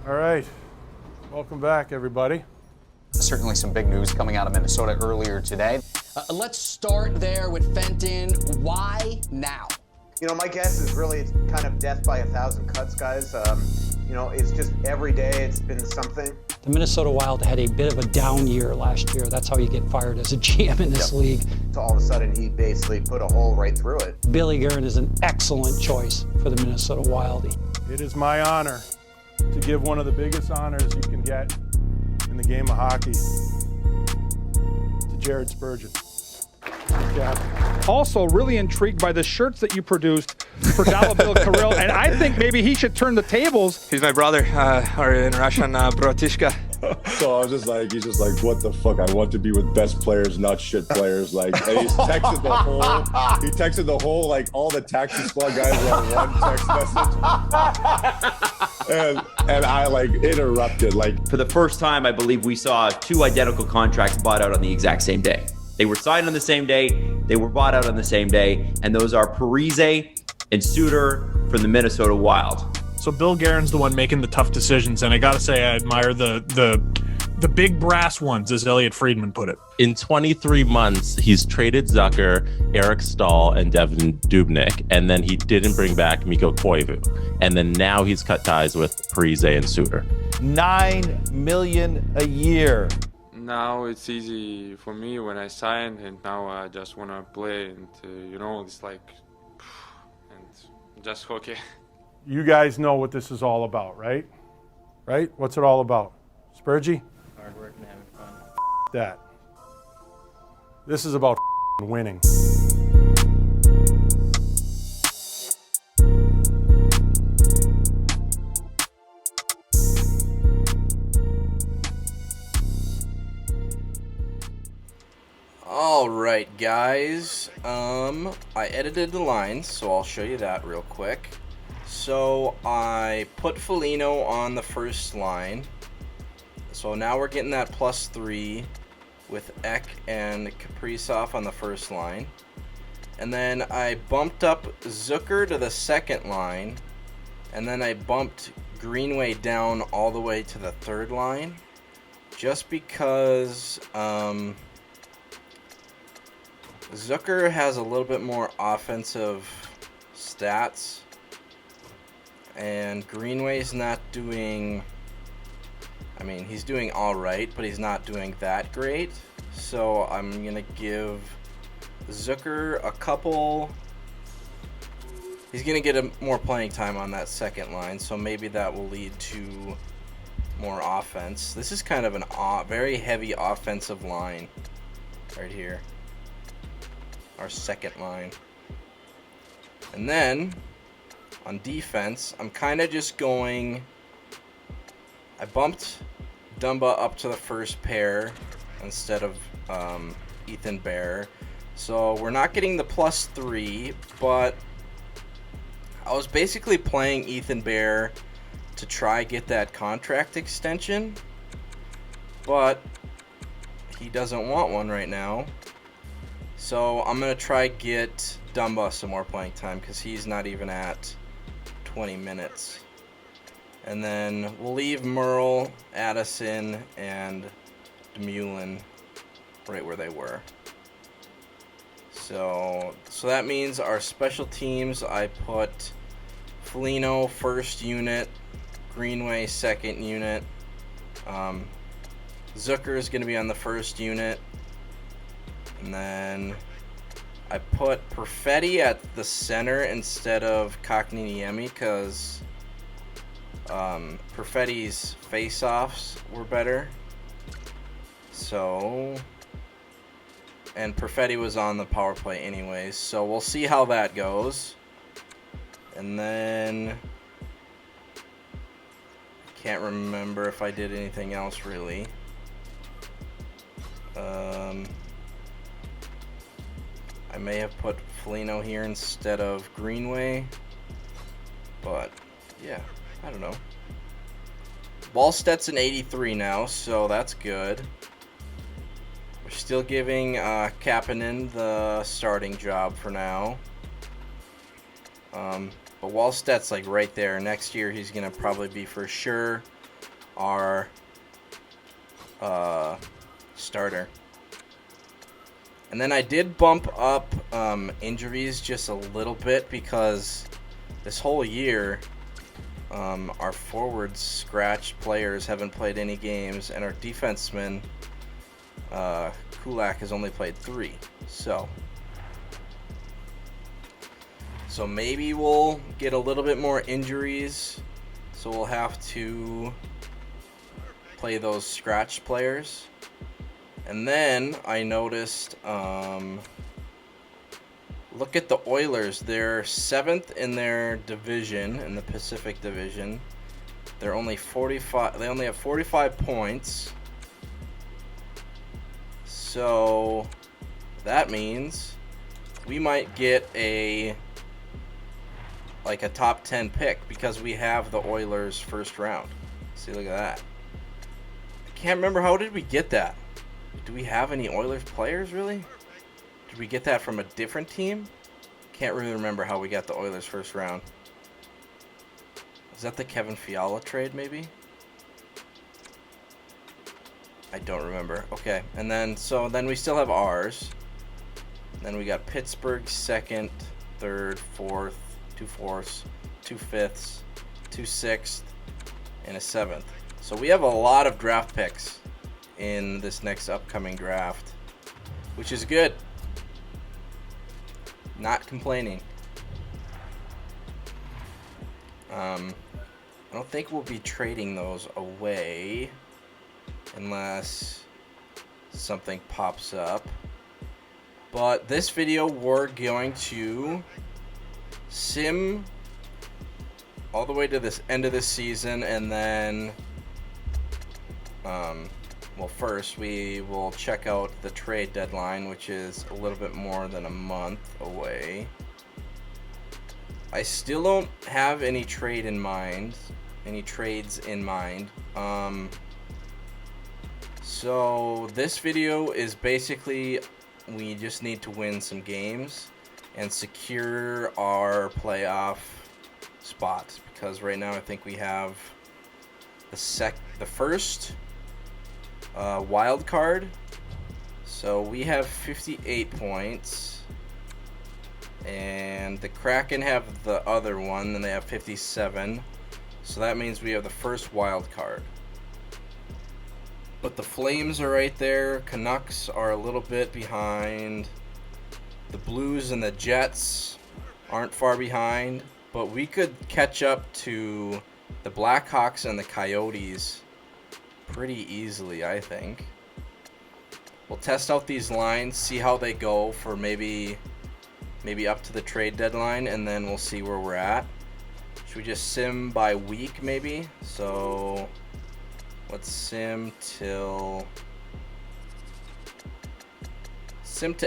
All right, welcome back, everybody. Certainly some big news coming out of Minnesota earlier today. Let's start there with Fenton. Why now? You know, my guess is really it's kind of death by 1,000 cuts, guys. You know, it's just every day it's been something. The Minnesota Wild had a bit of a down year last year. That's how you get fired as a GM in this league. So all of a sudden he basically put a hole right through it. Billy Guerin is an excellent choice for the Minnesota Wild. It is my honor to give one of the biggest honors you can get in the game of hockey to Jared Spurgeon. Captain. Also really intrigued by the shirts that you produced for Dalabil Kirill, and I think maybe he should turn the tables. He's my brother, or in Russian, bratishka. So I was just like, he's just like, what the fuck? I want to be with best players, not shit players. Like, and he texted the whole, like, all the taxi squad guys on one text message. And I, like, interrupted, like. For the first time, I believe we saw two identical contracts bought out on the exact same day. They were signed on the same day, they were bought out on the same day, and those are Parise and Suter from the Minnesota Wild. So Bill Guerin's the one making the tough decisions, and I gotta say I admire the big brass ones, as Elliot Friedman put it. In 23 months, he's traded Zucker, Eric Stahl, and Devin Dubnyk, and then he didn't bring back Mikko Koivu. And then now he's cut ties with Parise and Suter. $9 million a year. Now it's easy for me when I sign, and now I just want to play, and you know, it's like, and just hockey. You guys know what this is all about, right? Right? What's it all about? Spurgey? Hard work and having fun. That. This is about winning. All right, guys. I edited the lines, so I'll show you that real quick. So I put Foligno on the first line. So now we're getting that +3 with Ek and Kaprizov on the first line. And then I bumped up Zucker to the second line. And then I bumped Greenway down all the way to the third line. Just because Zucker has a little bit more offensive stats. And Greenway's not doing, I mean, he's doing all right, but he's not doing that great. So I'm going to give Zucker a couple, he's going to get more playing time on that second line. So maybe that will lead to more offense. This is kind of a very heavy offensive line right here. Our second line. And then on defense, I'm kind of just going, I bumped Dumba up to the first pair instead of Ethan Bear. So we're not getting the +3, but I was basically playing Ethan Bear to try get that contract extension, but he doesn't want one right now. So I'm going to try get Dumba some more playing time because he's not even at 20 minutes. And then we'll leave Merle, Addison, and Demulin right where they were. So that means our special teams, I put Foligno first unit, Greenway second unit. Zucker is going to be on the first unit. And then I put Perfetti at the center instead of Kotkaniemi because Perfetti's face-offs were better. So, and Perfetti was on the power play anyways, so we'll see how that goes. And then I can't remember if I did anything else really. I may have put Foligno here instead of Greenway, but yeah, I don't know. Wallstedt's an 83 now, so that's good. We're still giving Kapanen the starting job for now. But Wallstedt's like right there. Next year he's going to probably be for sure our starter. And then I did bump up injuries just a little bit because this whole year our forwards scratched players haven't played any games, and our defenseman Kulak has only played 3. So maybe we'll get a little bit more injuries, so we'll have to play those scratched players. And then I noticed, look at the Oilers. They're 7th in their division, in the Pacific Division. They're only 45. They only have 45 points. So that means we might get a top 10 pick because we have the Oilers first round. See, look at that. I can't remember, how did we get that? Do we have any Oilers players, really? Did we get that from a different team? Can't really remember how we got the Oilers first round. Is that the Kevin Fiala trade, maybe? I don't remember. Okay, and then we still have ours. Then we got Pittsburgh 2nd, 3rd, 4th, 2 4ths, 2 5ths, 2 6ths, and a 7th. So we have a lot of draft picks in this next upcoming draft, which is good. Not complaining. I don't think we'll be trading those away unless something pops up. But this video, we're going to sim all the way to this end of this season, and then well, first we will check out the trade deadline, which is a little bit more than a month away. I still don't have any trades in mind. So this video is basically, we just need to win some games and secure our playoff spot, because right now I think we have the first wild card. So we have 58 points, and the Kraken have the other one, and they have 57. So that means we have the first wild card. But the Flames are right there. Canucks are a little bit behind. The Blues and the Jets aren't far behind, but we could catch up to the Blackhawks and the Coyotes pretty easily, I think. We'll test out these lines, see how they go for maybe up to the trade deadline, and then we'll see where we're at. Should we just sim by week maybe? So let's sim to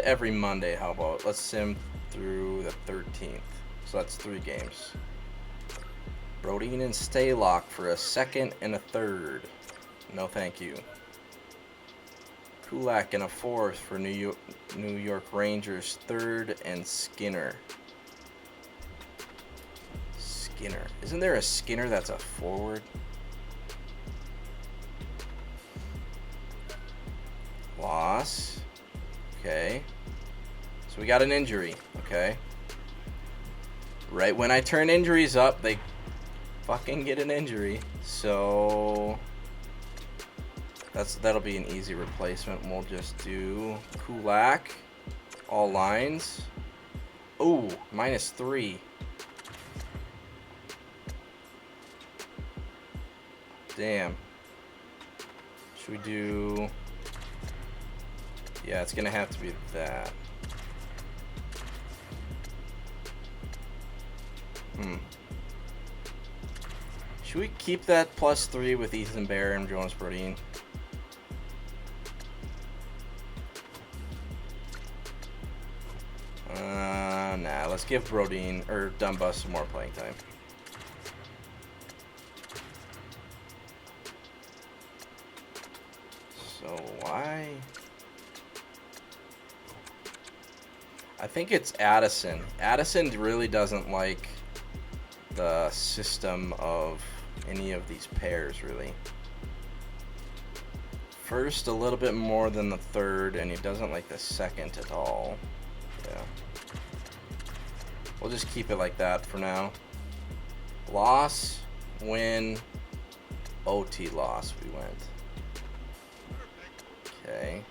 every Monday. How about, let's sim through the 13th. So that's 3 games. Brodin and Staylock for a 2nd and a 3rd. No thank you. Kulak and a 4th for New York Rangers, 3rd, and Skinner. Skinner. Isn't there a Skinner that's a forward? Loss. Okay. So we got an injury. Okay. Right when I turn injuries up, they fucking get an injury. So that'll be an easy replacement. We'll just do Kulak, all lines. Ooh, -3. Damn. Should we do... Yeah, it's gonna have to be that. Should we keep that +3 with Ethan Bear and Jonas Brodin? Nah, let's give Brodin or Dumba some more playing time. So why? I think it's Addison. Addison really doesn't like the system of any of these pairs, really. first a little bit more than the third, and he doesn't like the second at all. Yeah. We'll just keep it like that for now. Loss, win, OT loss we went. Okay.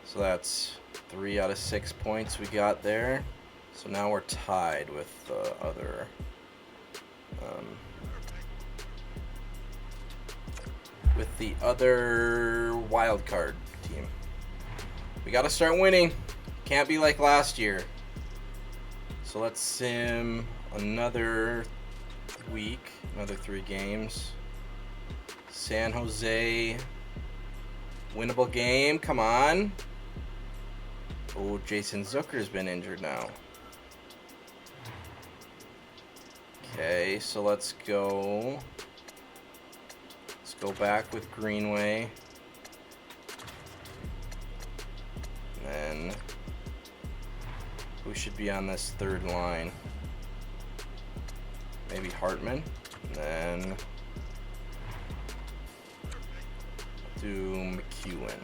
So that's 3 out of 6 points we got there. So now we're tied with the other wild card team. We gotta start winning. Can't be like last year. So let's sim another week, another 3 games. San Jose, winnable game, come on. Oh, Jason Zucker's been injured now. Okay, so let's go back with Greenway. And then who should be on this third line? Maybe Hartman. And then do McEwen.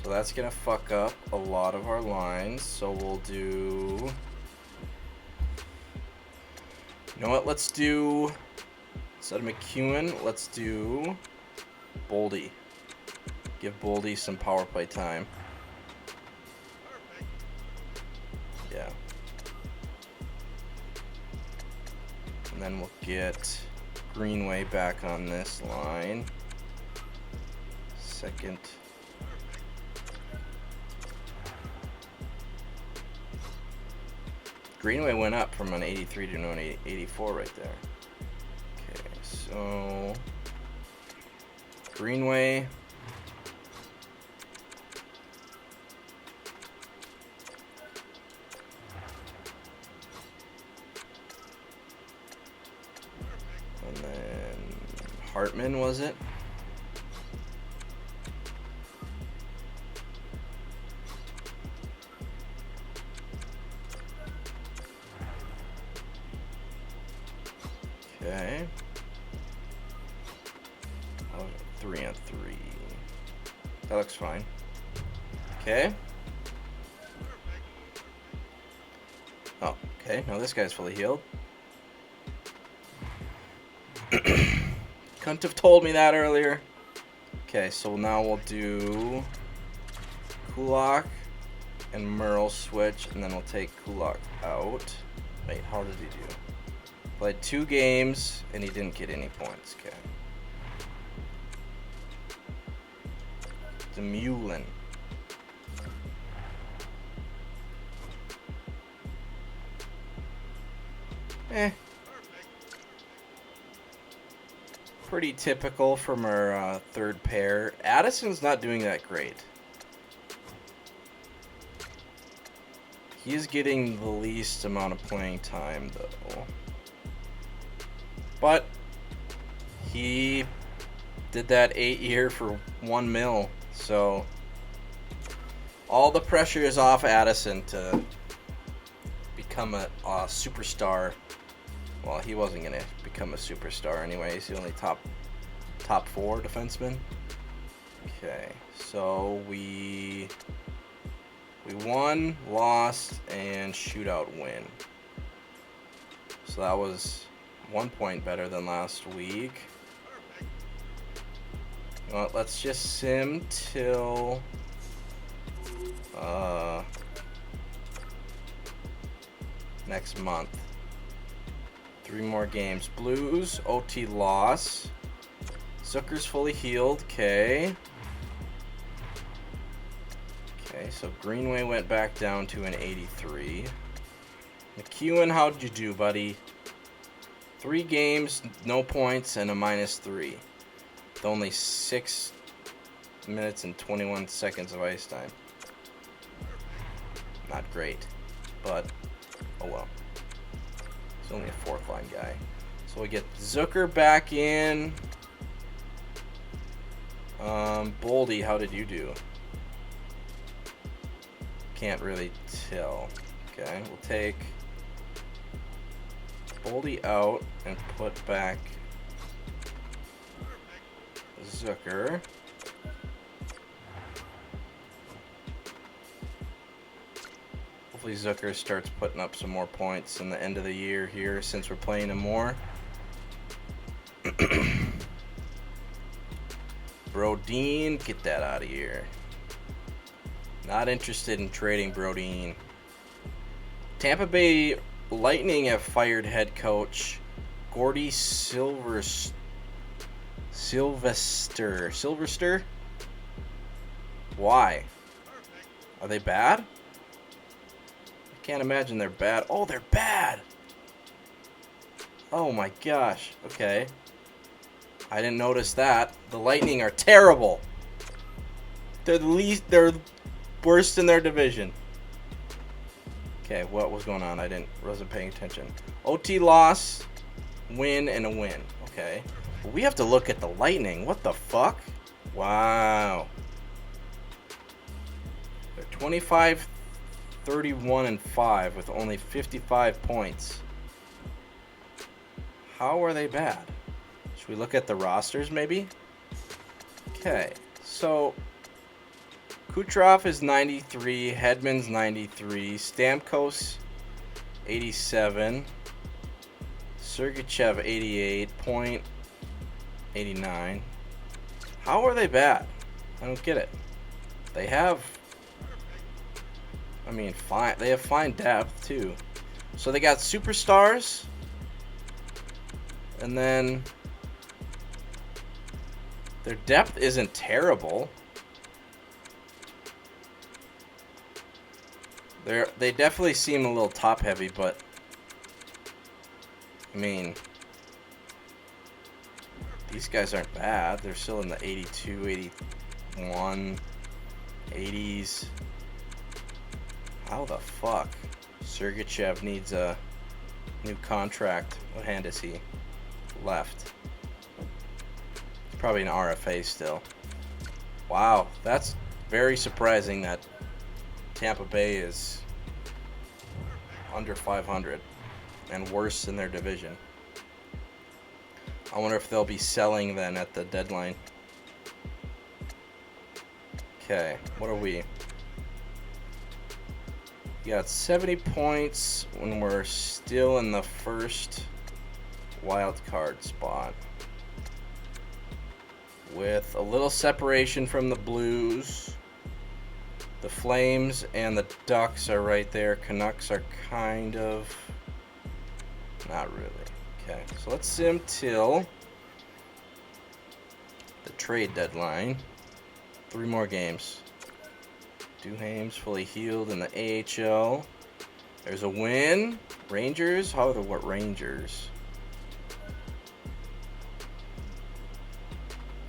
So that's gonna fuck up a lot of our lines. So we'll do, you know what, let's do, instead of McEwen, let's do Boldy. Give Boldy some power play time. Yeah. And then we'll get Greenway back on this line. Second. Greenway went up from an 83 to an 84 right there. Okay, so Greenway. And then Hartman, was it? Okay. 3 on 3. That looks fine. Okay. Oh, okay. Now this guy's fully healed. Couldn't have told me that earlier. Okay, so now we'll do Kulak and Merle switch, and then we'll take Kulak out. Wait, how did he do? Played 2 games, and he didn't get any points. Okay. Demulin. Pretty typical from our third pair. Addison's not doing that great. He's getting the least amount of playing time, though. But he did that 8-year for $1 million, so all the pressure is off Addison to become a superstar. Well, he wasn't gonna become a superstar anyway. He's the only top 4 defenseman. Okay, so we won, lost, and shootout win. So that was 1 point better than last week. Well, let's just sim till next month. 3 more games. Blues, OT loss. Zucker's fully healed. Okay. Okay, so Greenway went back down to an 83. McEwen, how'd you do, buddy? 3 games, no points, and a -3. With only 6 minutes and 21 seconds of ice time. Not great, but oh well. He's only a 4th line guy. So we get Zucker back in. Boldy, how did you do? Can't really tell. Okay, we'll take Boldy out and put back Zucker. Hopefully Zucker starts putting up some more points in the end of the year here since we're playing him more. Brodeen, get that out of here. Not interested in trading Brodeen. Tampa Bay Lightning have fired head coach Gordy Sylvester. Why? Are they bad? I can't imagine they're bad. Oh, they're bad. Oh my gosh. Okay. I didn't notice that. The Lightning are terrible. They're worst in their division. Okay, what was going on? Wasn't paying attention. OT loss, win, and a win. Okay. But we have to look at the Lightning. What the fuck? Wow. They're 25, 31, and 5 with only 55 points. How are they bad? Should we look at the rosters maybe? Okay, so Kucherov is 93, Hedman's 93, Stamkos 87, Sergachev 88, Point 89. How are they bad? I don't get it. They have, fine. They have fine depth too. So they got superstars, and then their depth isn't terrible. They definitely seem a little top heavy, but these guys aren't bad. They're still in the 82, 81, 80s. How the fuck? Sergachev needs a new contract. What hand is he? Left. It's probably an RFA still. Wow, that's very surprising that Tampa Bay is under 500 and worse in their division. I wonder if they'll be selling then at the deadline. Okay, what are we? We got 70 points when we're still in the first wild card spot, with a little separation from the Blues. The Flames and the Ducks are right there. Canucks are kind of not really. Okay, so let's sim till the trade deadline. 3 more games. Duhaime's fully healed in the AHL. There's a win. Rangers. How are the what Rangers?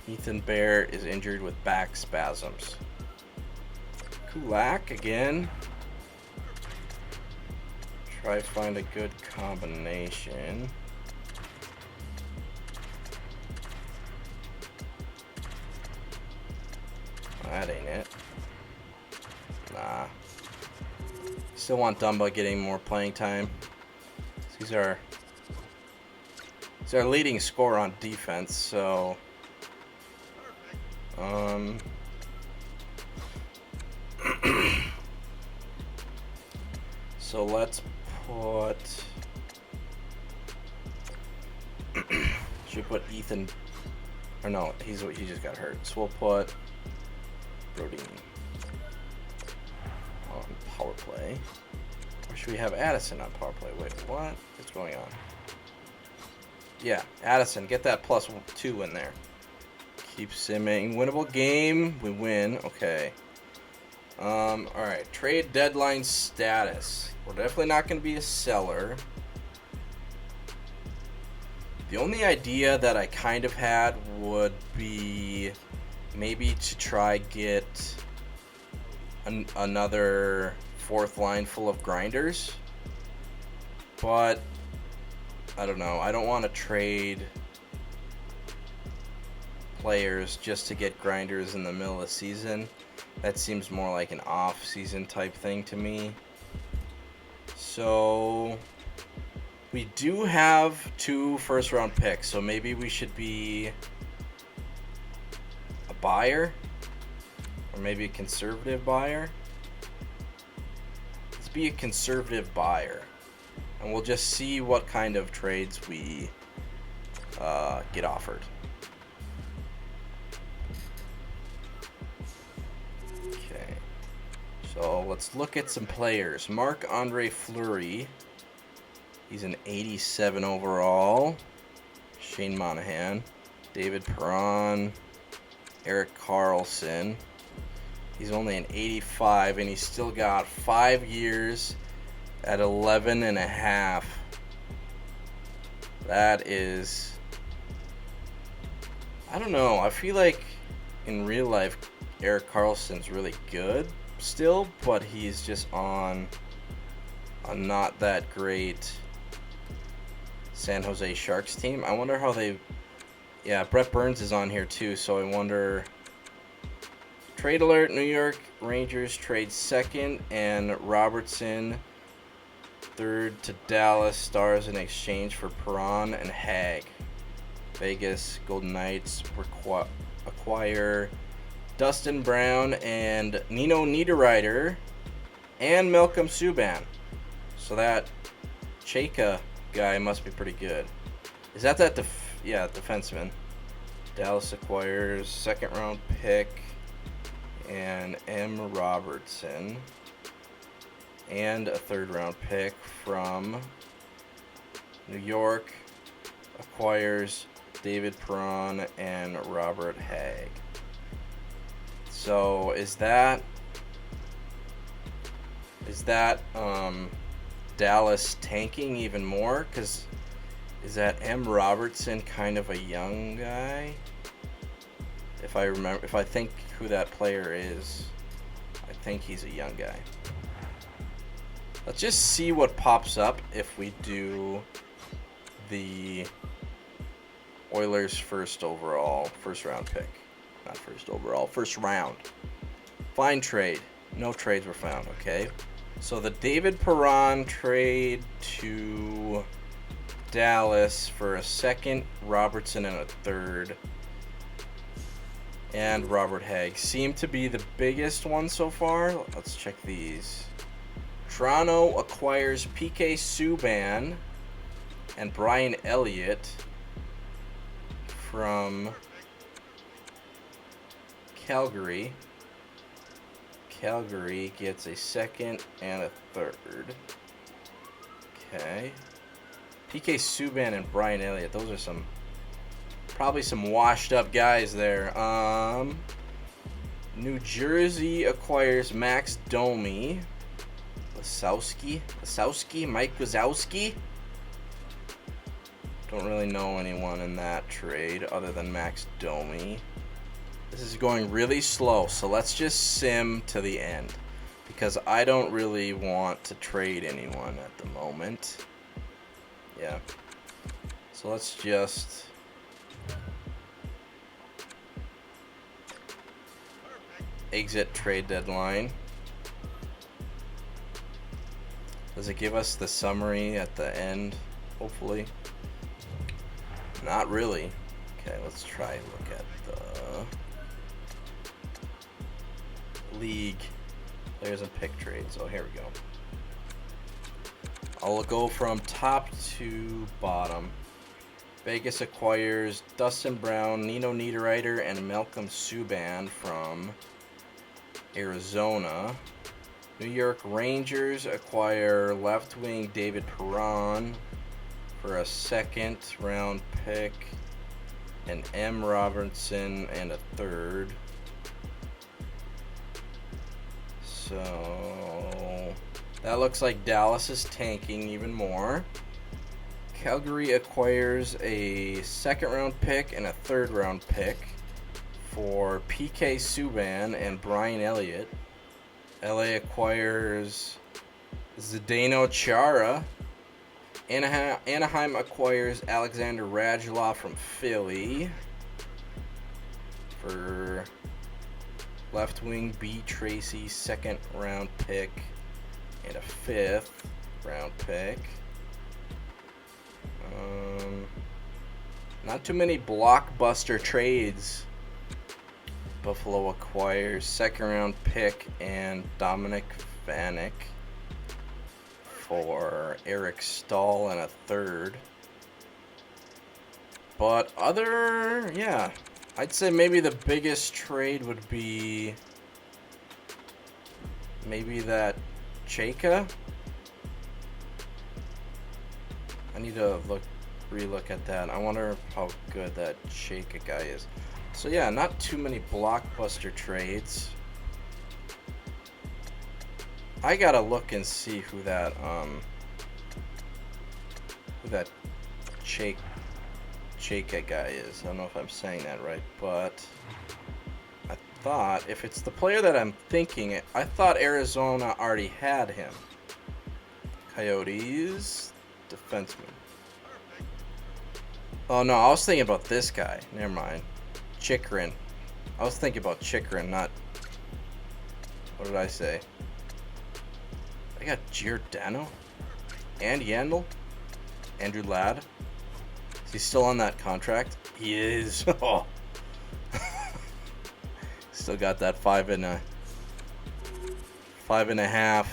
Ethan Bear is injured with back spasms. Kulak again. Try to find a good combination. That ain't it. Nah. Still want Dumba getting more playing time. He's our leading scorer on defense, so so let's put should we put Ethan, or no, he just got hurt, so we'll put Brodeen on power play. Or should we have Addison on power play? Wait, what? What's going on? Yeah, Addison, get that +2 in there. Keep simming. Winnable game. We win. Okay. Alright. Trade deadline status. We're definitely not going to be a seller. The only idea that I kind of had would be maybe to try get another 4th line full of grinders. But I don't know. I don't want to trade players just to get grinders in the middle of the season. That seems more like an off-season type thing to me. So we do have 2 first-round picks, so maybe we should be buyer, or maybe a conservative buyer. Let's be a conservative buyer, and we'll just see what kind of trades we get offered. Okay, so let's look at some players. Marc-Andre Fleury, he's an 87 overall. Shane Monahan, David Perron, Erik Karlsson. He's only an 85, and he's still got 5 years at 11.5. That is, I don't know. I feel like in real life, Erik Karlsson's really good still, but he's just on a not that great San Jose Sharks team. I wonder how they... Yeah, Brett Burns is on here too, so I wonder... Trade alert, New York Rangers trade second and Robertson third to Dallas Stars in exchange for Perron and Hag. Vegas Golden Knights acquire Dustin Brown and Nino Niederreiter and Malcolm Subban. So that Chayka guy must be pretty good. Is that defenseman? Dallas acquires second round pick and M. Robertson and a third round pick from New York. Acquires David Perron and Robert Hagg. So is that Dallas tanking even more? Because is that M. Robertson kind of a young guy? If I think who that player is, I think he's a young guy. Let's just see what pops up if we do the Oilers first round pick. Not first overall, first round. Find trade. No trades were found, okay? So the David Perron trade to Dallas for a second, Robertson, and a third, and Robert Hagg seem to be the biggest one so far. Let's check these. Toronto acquires PK Subban and Brian Elliott from Calgary. Calgary gets a second and a third. Okay. PK Subban and Brian Elliott. Those are probably some washed up guys there. New Jersey acquires Max Domi. Mike Wazowski. Don't really know anyone in that trade other than Max Domi. This is going really slow, so let's just sim to the end because I don't really want to trade anyone at the moment. Yeah. So let's just exit trade deadline. Does it give us the summary at the end? Hopefully. Not really. Okay, let's try and look at the league players and pick trades. So here we go. I'll go from top to bottom. Vegas acquires Dustin Brown, Nino Niederreiter, and Malcolm Subban from Arizona. New York Rangers acquire left wing David Perron for a second round pick, an M. Robertson, and a third. So that looks like Dallas is tanking even more. Calgary acquires a second round pick and a third round pick for PK Subban and Brian Elliott. LA acquires Zdeno Chara. Anaheim acquires Alexander Radulov from Philly for left wing B. Tracy, second round pick, and a fifth round pick. Not too many blockbuster trades Buffalo acquires second-round pick and Dominic Vanek for Eric Stahl and a third. But yeah, I'd say maybe the biggest trade would be maybe that Chayka. I need to relook at that. I wonder how good that Chayka guy is. So yeah, not too many blockbuster trades. I gotta look and see who that Chayka guy is. I don't know if I'm saying that right, but I thought if it's the player that I'm thinking, I thought Arizona already had him. Coyotes defenseman. Oh no, I was thinking about this guy. Never mind. Chikrin. I was thinking about Chikrin, not... What did I say? I got Giordano? And Yandel? Andrew Ladd? Is he still on that contract? He is. Oh. Still got that 5.5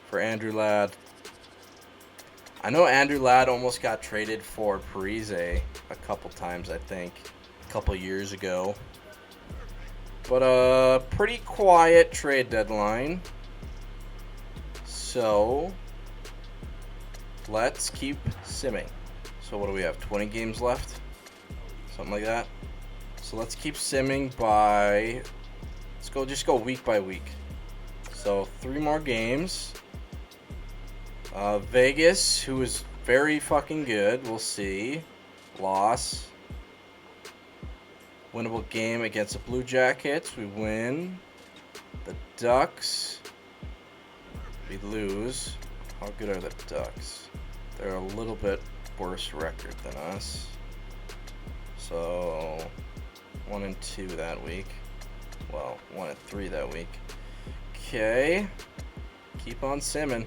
for Andrew Ladd. I know Andrew Ladd almost got traded for Parise a couple times, I think, a couple years ago. But a pretty quiet trade deadline. So let's keep simming. So what do we have? 20 games left? Something like that. So let's keep simming by... Just go week by week. So 3 more games. Vegas, who is very fucking good. We'll see. Loss. Winnable game against the Blue Jackets. We win. The Ducks. We lose. How good are the Ducks? They're a little bit worse record than us. So 1-2 that week. Well, 1-3 that week. Okay. Keep on simming.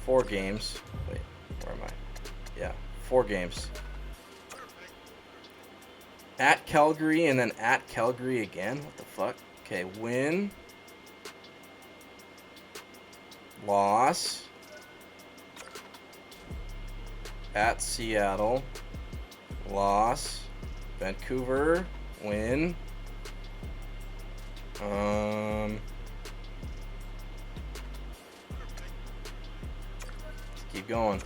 4 games. Wait, where am I? Yeah, 4 games. At Calgary and then at Calgary again? What the fuck? Okay, win. Loss. At Seattle. Loss. Vancouver. Win. Keep going.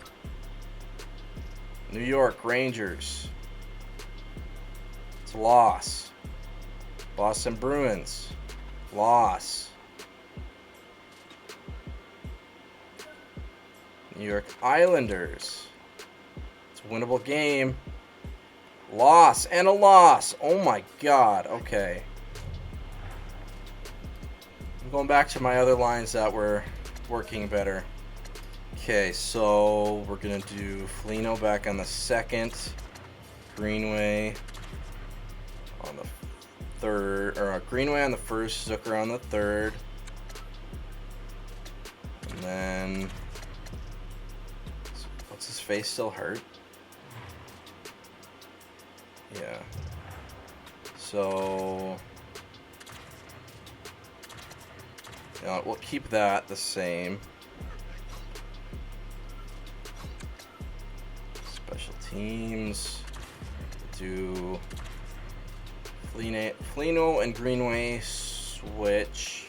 New York Rangers. It's a loss. Boston Bruins. Loss. New York Islanders. It's a winnable game. Loss and a loss. Oh my god. Okay. I'm going back to my other lines that were working better. Okay, so we're going to do Foligno back on the 2nd. Greenway on the 3rd. Or Greenway on the 1st. Zucker on the 3rd. And then... What's his face still hurt? Yeah. So... Yeah, we'll keep that the same. Special teams. Do Foligno and Greenway switch.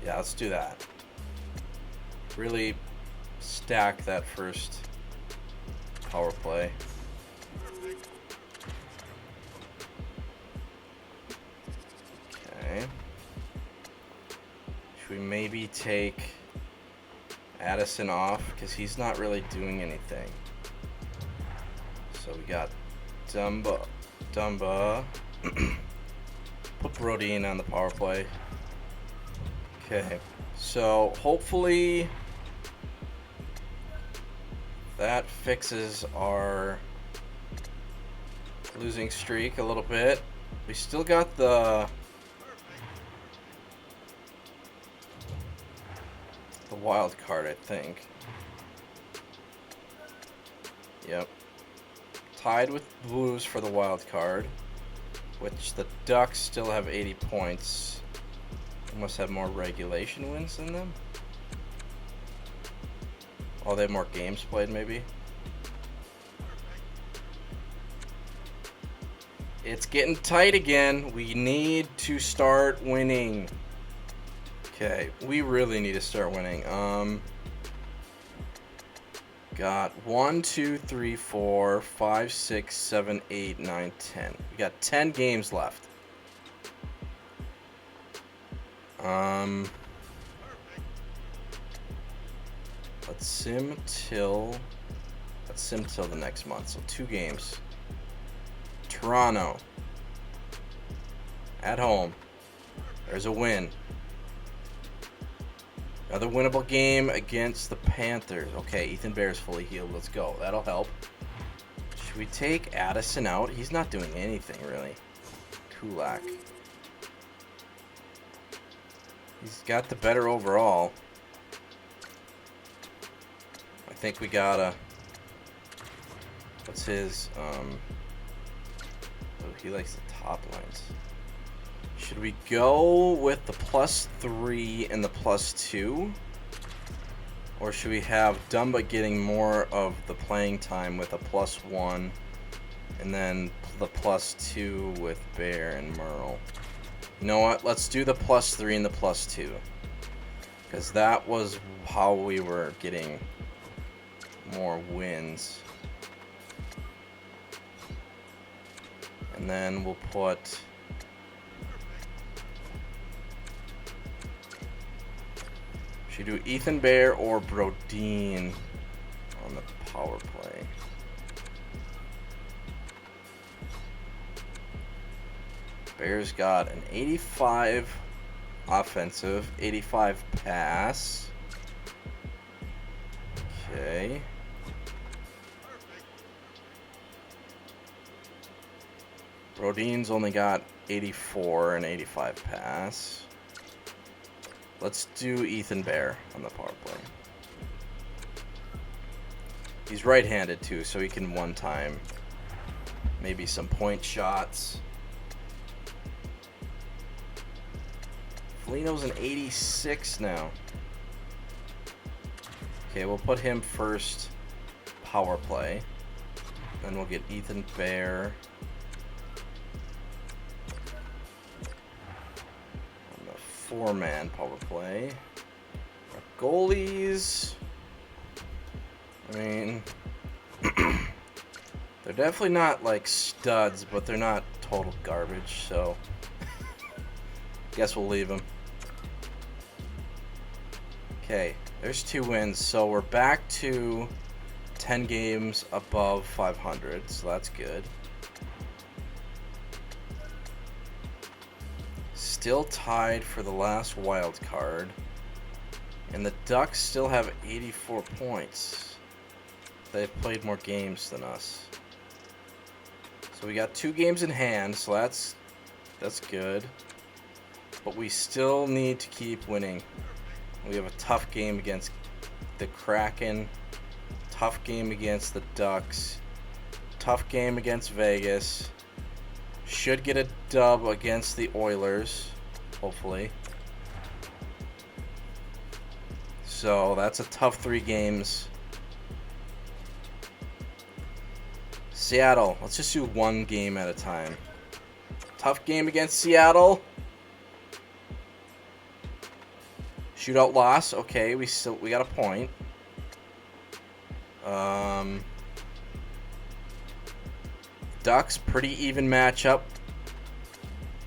Yeah, let's do that. Really stack that first power play. Okay. Should we maybe take Addison off? Because he's not really doing anything. So we got Dumba. Put Brodin on the power play. Okay. So hopefully that fixes our losing streak a little bit. We still got the wild card, I think. Yep. Tied with the Blues for the wild card, which the Ducks still have 80 points. They must have more regulation wins than them. Oh, they have more games played, maybe? It's getting tight again. We need to start winning. Okay, we really need to start winning. Got 1, 2, 3, 4, 5, 6, 7, 8, 9, 10. We got 10 games left. Let's sim till the next month. So 2 games. Toronto. At home. There's a win. Another winnable game against the Panthers. Okay, Ethan Bear's fully healed. Let's go. That'll help. Should we take Addison out? He's not doing anything, really. Kulak. He's got the better overall. I think we gotta... What's his... Oh, he likes the top lines. Should we go with the +3 and the +2? Or should we have Dumba getting more of the playing time with a +1 and then the +2 with Bear and Merle? You know what? Let's do the +3 and the +2. Because that was how we were getting more wins. And then we'll put... Should we do Ethan Bear or Brodeen on the power play? Bear's got an 85 offensive, 85 pass. Okay. Brodeen's only got 84 and 85 pass. Let's do Ethan Bear on the power play. He's right-handed too, so he can one-time maybe some point shots. Foligno's an 86 now. Okay, we'll put him first power play. Then we'll get Ethan Bear on the 4-man power play. Our goalies, I mean, they're definitely not like studs, but they're not total garbage, so guess we'll leave them. Okay, there's 2 wins, so we're back to 10 games above 500, so that's good. Still tied for the last wild card, and the Ducks still have 84 points. They've played more games than us. So we got 2 games in hand, so that's good. But we still need to keep winning. We have a tough game against the Kraken, tough game against the Ducks, tough game against Vegas. Should get a dub against the Oilers, hopefully. So that's a tough 3 games. Seattle, let's just do 1 game at a time. Tough game against Seattle. Shootout loss. Okay, we got a point. Ducks, pretty even matchup.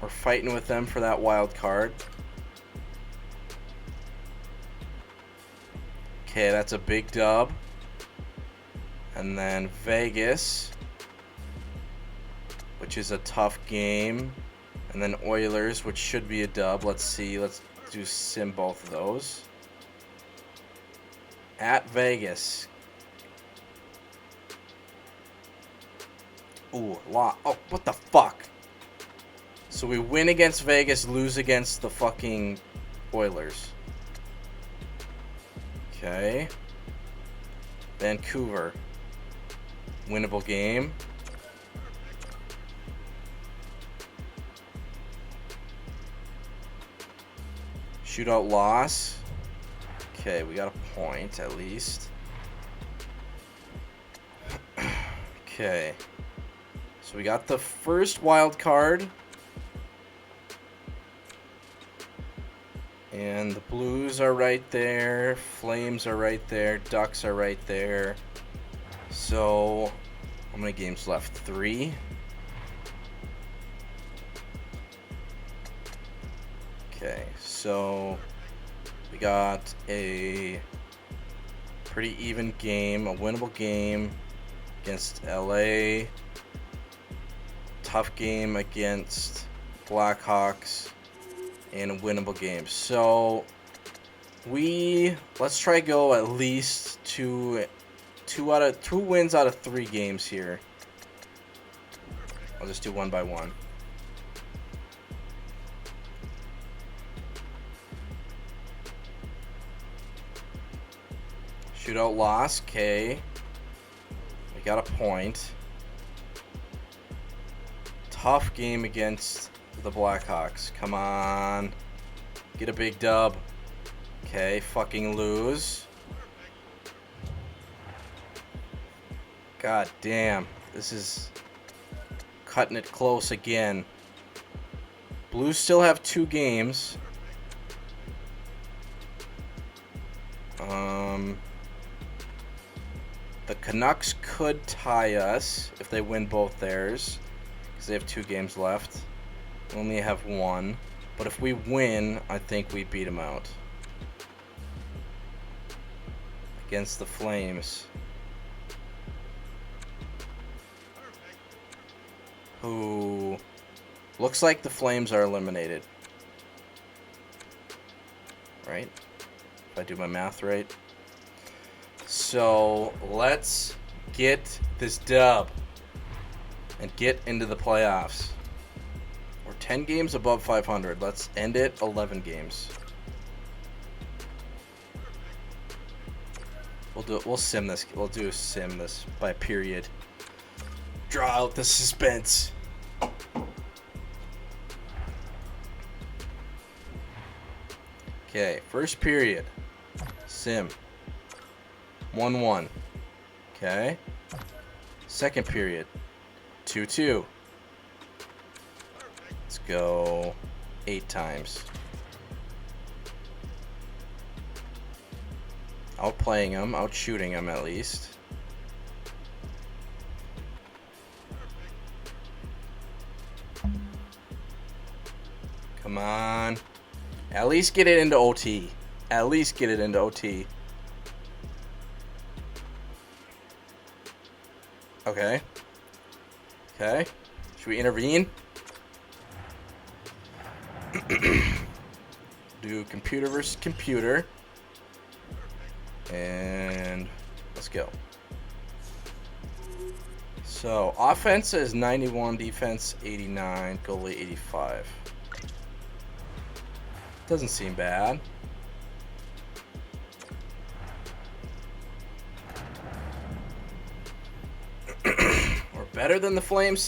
We're fighting with them for that wild card. Okay, that's a big dub. And then Vegas, which is a tough game. And then Oilers, which should be a dub. Let's see. Let's do sim both of those. At Vegas. Ooh, lot. Oh, what the fuck? So we win against Vegas, lose against the fucking Oilers. Okay. Vancouver. Winnable game. Shootout loss. Okay, we got a point at least. Okay. So we got the first wild card. And the Blues are right there. Flames are right there. Ducks are right there. So, how many games left? 3. Okay, so we got a pretty even game, a winnable game against LA. Tough game against Blackhawks. And a winnable game. So let's try go at least two wins out of 3 games here. I'll just do one by one. Shootout loss, okay. We got a point. Tough game against the Blackhawks. Come on. Get a big dub. Okay, fucking lose. God damn. This is cutting it close again. Blues still have 2 games. The Canucks could tie us if they win both theirs, because they have 2 games left. We only have 1, but if we win, I think we beat them out. Against the Flames. Who looks like the Flames are eliminated. Right? If I do my math right. So let's get this dub and get into the playoffs. We're 10 games above 500. Let's end it 11 games. We'll sim this. We'll do sim this by period. Draw out the suspense. Okay, first period. Sim. 1-1. Okay. Second period. 2-2. Let's go 8 times. Outplaying him, outshooting him at least. Come on. At least get it into OT. At least get it into OT. Okay. Okay. Should we intervene? Do computer versus computer. And let's go. So, offense is 91, defense 89, goalie 85. Doesn't seem bad. We're better than the Flames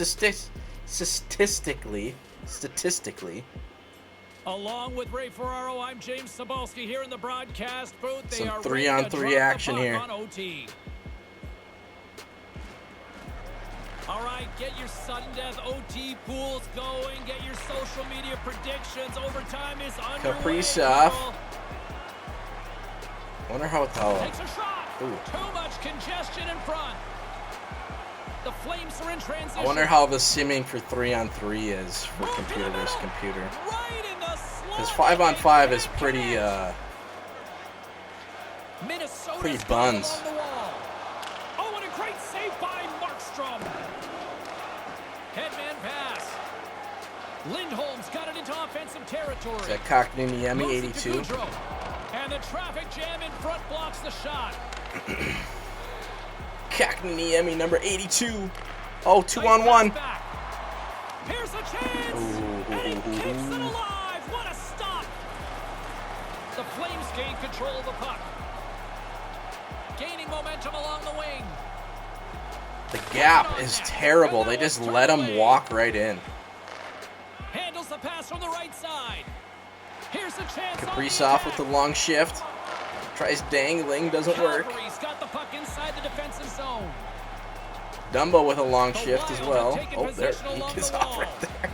statistically. Along with Ray Ferraro, I'm James Cebulski here in the broadcast booth. They Some are 3-on-3 action here. On OT. All right, get your sudden death OT pools going. Get your social media predictions. Overtime is underway. Kaprizov. Wonder how it's all. Takes a shot. Ooh. Too much congestion in front. The Flames are in transition. I wonder how the simming for 3-on-3 is for computer versus computer. Because 5-on-5 is pretty buns. Oh, what a great save by Markstrom. Headman pass. Lindholm's got it into offensive territory. Is that Kotkaniemi, 82? And the traffic jam in front blocks the shot. Kotkaniemi, number 82. Oh, 2-on-1. Here's a chance. Ooh. And he keeps it alive. What a stop. The Flames gain control of the puck. Gaining momentum along the wing. The gap is terrible. They just let him walk right in. Handles the pass from the right side. Here's a chance. Kaprizov with the long shift. Tries dangling, doesn't work. Calgary's got the puck inside the defensive zone. Dumbo with a long shift as well. Oh, there, he gets off right there.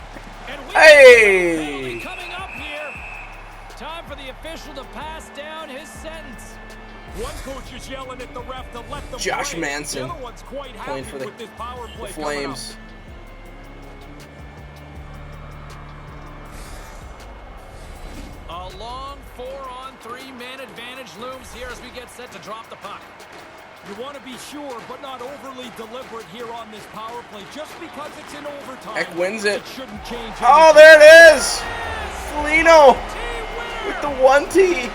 Hey! Coming up here. Time for the official to pass down his sentence. One coach is yelling at the ref to let them Josh play. Manson The other one's quite playing happy for the with this power play Flames. A long 4-on-3 man advantage looms here as we get set to drop the puck. You want to be sure, but not overly deliberate here on this power play. Just because it's in overtime, Eck wins it. Shouldn't change. Oh, there it is! Foligno with the 1T.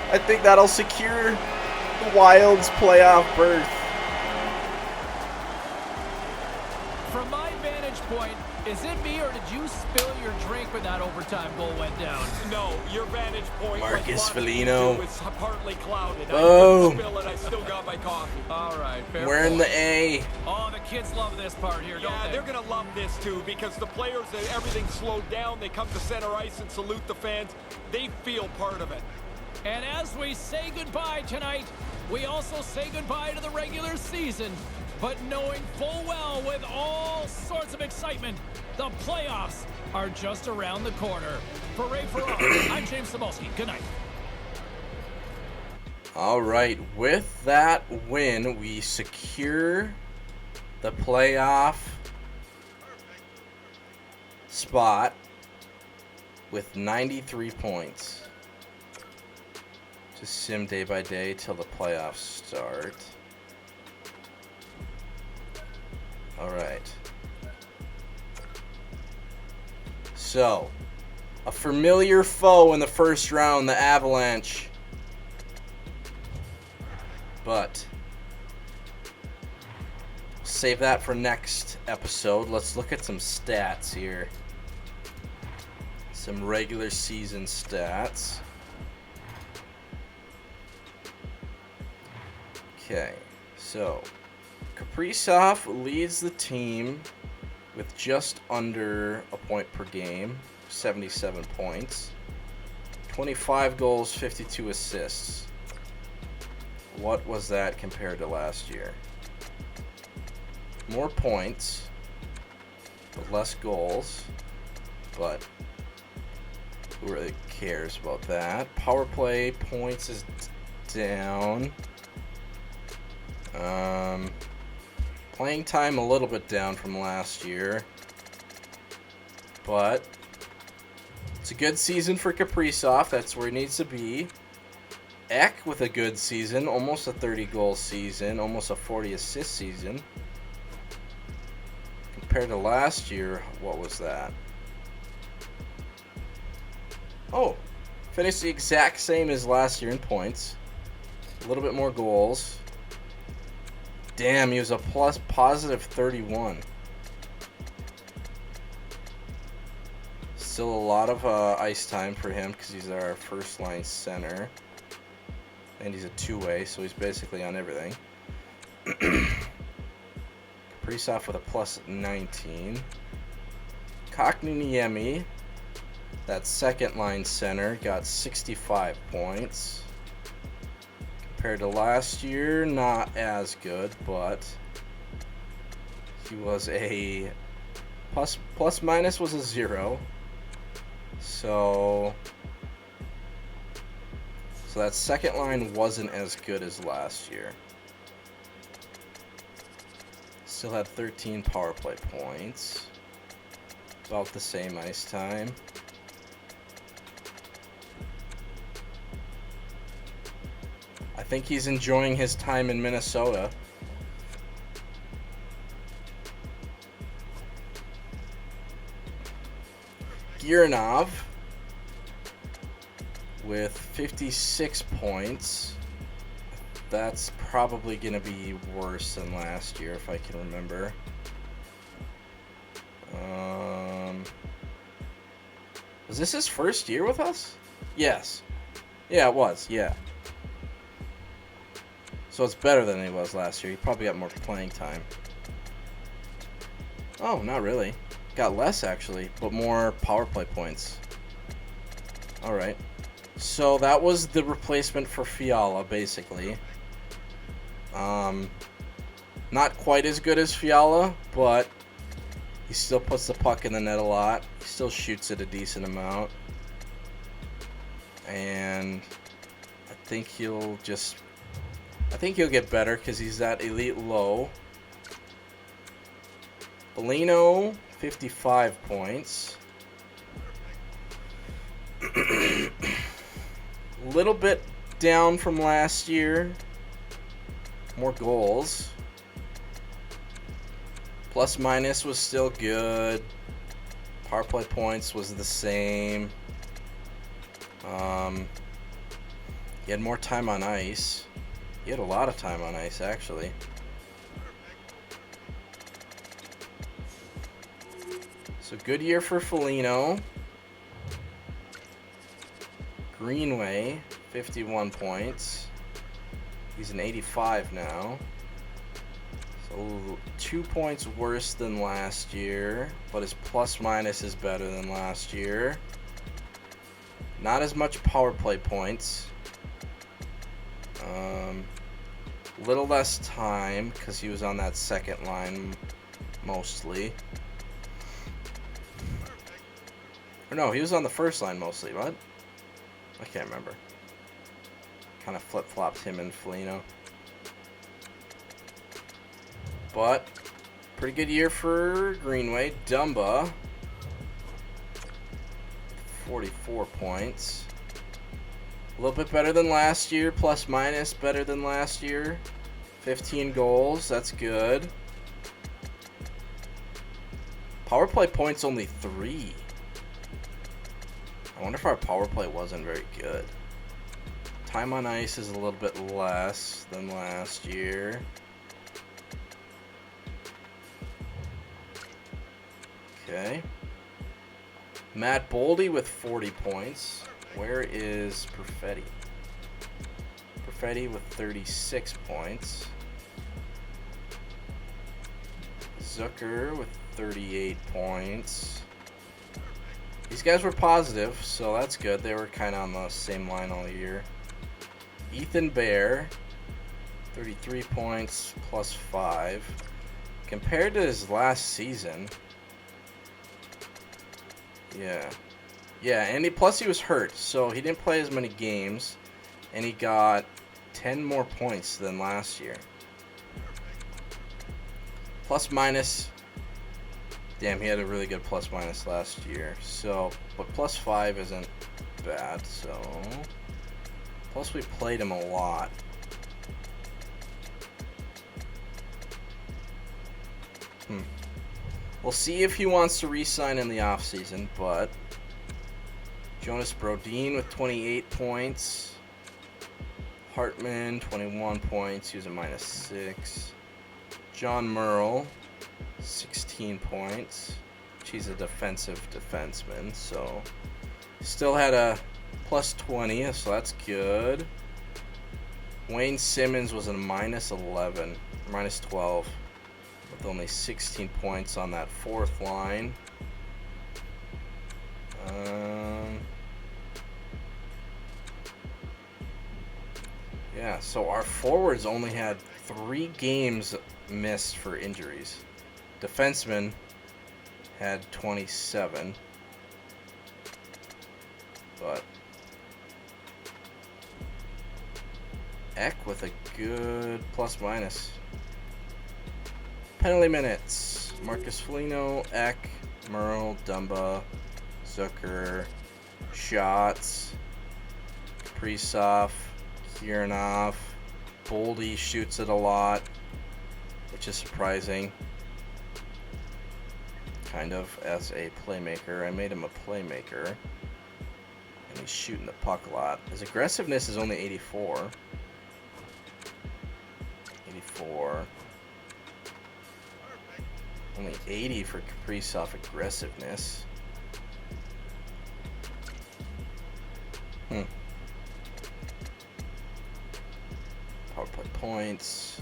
I think that'll secure the Wild's playoff berth. From my vantage point, is it me or did you spill your drink when that overtime goal went down? No, your vantage point. Marcus Foligno. Is partly clouded. Boom. I didn't spill it. I still got my coffee. All right, fair Wearing the A. Oh, the kids love this part here, don't Yeah, they? they're going to love this too because the players, everything's slowed down. They come to center ice and salute the fans. They feel part of it. And as we say goodbye tonight, we also say goodbye to the regular season. But knowing full well with all sorts of excitement, the playoffs are just around the corner. For Ray Ferraro, I'm James Cebulski. Good night. All right, with that win, we secure the playoff spot with 93 points. Just sim day by day till the playoffs start. All right. So, a familiar foe in the first round, the Avalanche. But save that for next episode. Let's look at some stats here. Some regular season stats. Okay, so Kaprizov leads the team with just under a point per game, 77 points, 25 goals, 52 assists. What was that compared to last year? More points, but less goals, but who really cares about that? Power play points is down. Playing time a little bit down from last year, but it's a good season for Kaprizov. That's where he needs to be. Eck with a good season, almost a 30-goal season, almost a 40-assist season. Compared to last year, what was that? Oh, finished the exact same as last year in points. A little bit more goals. Damn, he was a positive 31. Still a lot of ice time for him because he's our first line center. And he's a two-way, so he's basically on everything. Kaprizov with a plus 19. Kotkaniemi, that second line center, got 65 points. Compared to last year, not as good, but he was a plus minus was a 0. So that second line wasn't as good as last year. Still had 13 power play points. About the same ice time. I think he's enjoying his time in Minnesota. Giranov with 56 points. That's probably going to be worse than last year, if I can remember. Was this his first year with us? Yes. Yeah, it was. Yeah. So it's better than he was last year. He probably got more playing time. Oh, not really. Got less, actually, but more power play points. All right. So that was the replacement for Fiala, basically. Not quite as good as Fiala, but he still puts the puck in the net a lot. He still shoots it a decent amount. And I think he'll get better because he's that elite low. Foligno, 55 points. A little bit down from last year. More goals. Plus minus was still good. Power play points was the same. He had more time on ice. He had a lot of time on ice, actually. So good year for Foligno. Greenway, 51 points. He's an 85 now. So 2 points worse than last year, but his plus minus is better than last year. Not as much power play points. Little less time because he was on that second line mostly. Or no, he was on the first line mostly. What? I can't remember. Kind of flip-flopped him and Foligno. But pretty good year for Greenway. Dumba, 44 points. A little bit better than last year. Plus minus better than last year. 15 goals. That's good. Power play points only 3. I wonder if our power play wasn't very good. Time on ice is a little bit less than last year. Okay. Matt Boldy with 40 points. Where is Perfetti? Perfetti with 36 points. Zucker with 38 points. These guys were positive, so that's good. They were kind of on the same line all year. Ethan Bear, 33 points plus 5. Compared to his last season, yeah, and plus he was hurt, so he didn't play as many games, and he got 10 more points than last year. Plus minus, damn, he had a really good plus minus last year, so, but plus 5 isn't bad, so, plus we played him a lot. We'll see if he wants to re-sign in the offseason, but Jonas Brodin with 28 points. Hartman, 21 points. He was a -6. John Merle, 16 points. He's a defensive defenseman, so still had a plus 20, so that's good. Wayne Simmons was a -11, -12. With only 16 points on that fourth line. Yeah, so our forwards only had 3 games missed for injuries. Defensemen had 27. But Eck with a good plus minus. Penalty minutes. Marcus Foligno, Eck, Merle, Dumba, Zucker, Shots, Kaprizov, Kiranov. Boldy shoots it a lot, which is surprising. Kind of as a playmaker. I made him a playmaker. And he's shooting the puck a lot. His aggressiveness is only 84. 84. Only 80 for Kaprizov aggressiveness. Power play points.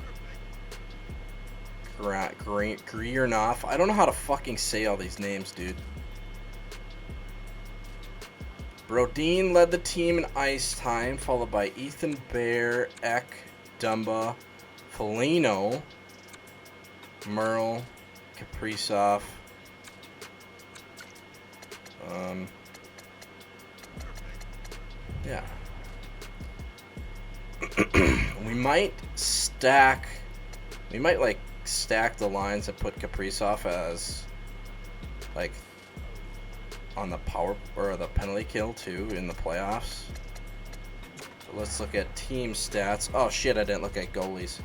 Griernov. I don't know how to fucking say all these names, dude. Brodin led the team in ice time, followed by Ethan Bear, Eck, Dumba, Foligno, Merle, Kaprizov. Yeah. We might stack the lines and put Kaprizov as like on the power or the penalty kill too in the playoffs. So let's look at team stats. Oh shit, I didn't look at goalies.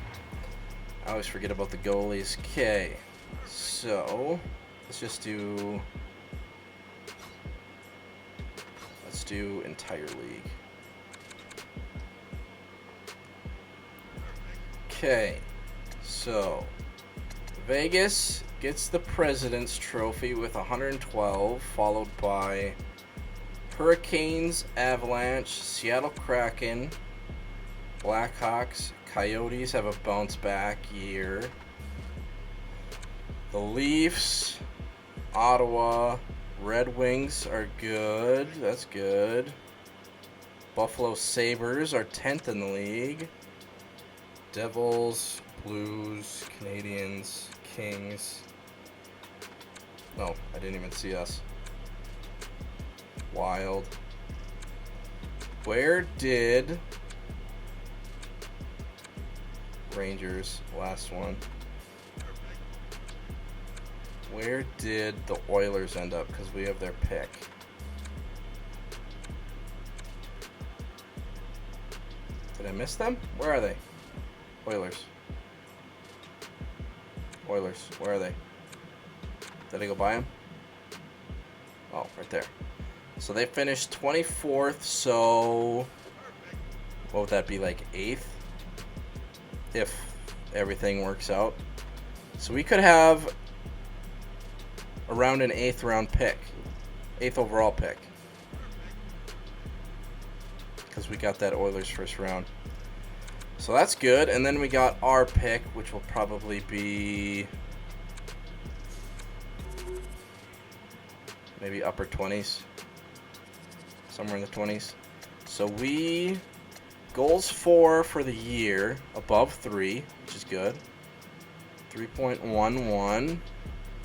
I always forget about the goalies. Okay, so let's do entire league. Okay, so Vegas gets the President's Trophy with 112, followed by Hurricanes, Avalanche, Seattle Kraken, Blackhawks, Coyotes have a bounce back year. The Leafs, Ottawa, Red Wings are good. That's good. Buffalo Sabres are 10th in the league. Devils, Blues, Canadians, Kings. No, I didn't even see us. Wild. Where did Rangers, last one. Where did the Oilers end up? Because we have their pick. Did I miss them? Where are they? Oilers. Oilers. Where are they? Did I go by them? Oh, right there. So they finished 24th, so what would that be, like 8th? If everything works out. So we could have around an 8th round pick. 8th overall pick. Because we got that Oilers first round. So that's good. And then we got our pick, which will probably be maybe upper 20s. Somewhere in the 20s. So we goals for the year above 3, which is good. 3.11.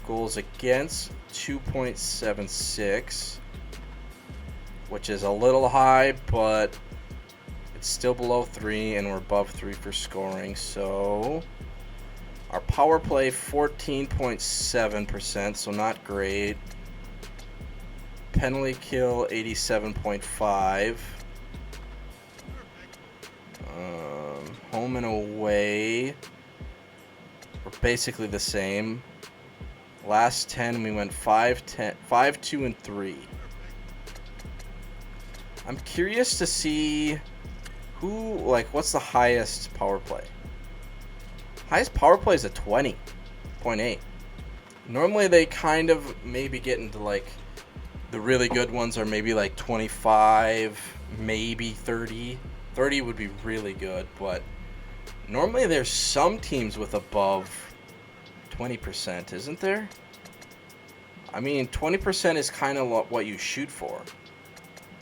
Goals against 2.76, which is a little high, but it's still below 3, and we're above 3 for scoring. So our power play 14.7%, so not great. Penalty kill 87.5. Home and away, we're basically the same. Last 10 we went 5-2-3. I'm curious to see what's the highest power play. Highest power play is a 20.8. Normally they kind of maybe get into like the really good ones are maybe like 25, maybe 30. 30 would be really good, but normally there's some teams with above 20%, isn't there? I mean, 20% is kind of what you shoot for.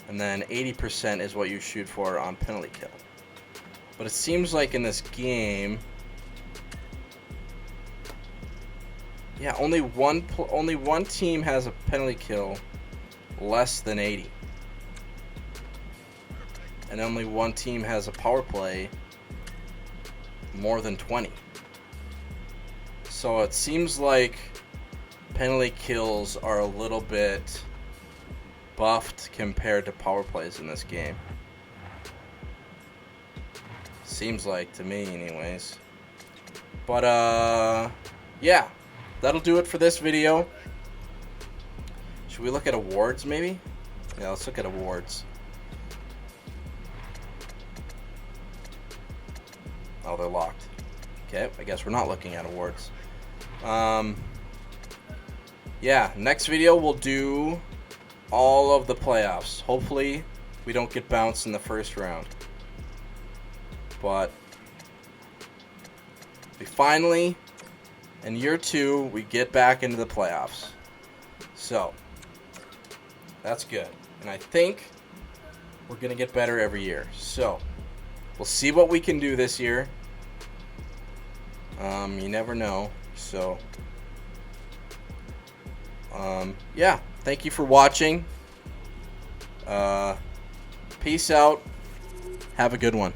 And then 80% is what you shoot for on penalty kill. But it seems like in this game, yeah, only one team has a penalty kill less than 80. And only one team has a power play more than 20. So it seems like penalty kills are a little bit buffed compared to power plays in this game. Seems like to me anyways. But yeah, that'll do it for this video. Should we look at awards maybe? Yeah, let's look at awards. Oh, they're locked. Okay, I guess we're not looking at awards. Yeah, next video we'll do all of the playoffs. Hopefully we don't get bounced in the first round. But we finally, in year 2, we get back into the playoffs. So, that's good. And I think we're going to get better every year. So, we'll see what we can do this year. You never know. So, yeah. Thank you for watching. Peace out. Have a good one.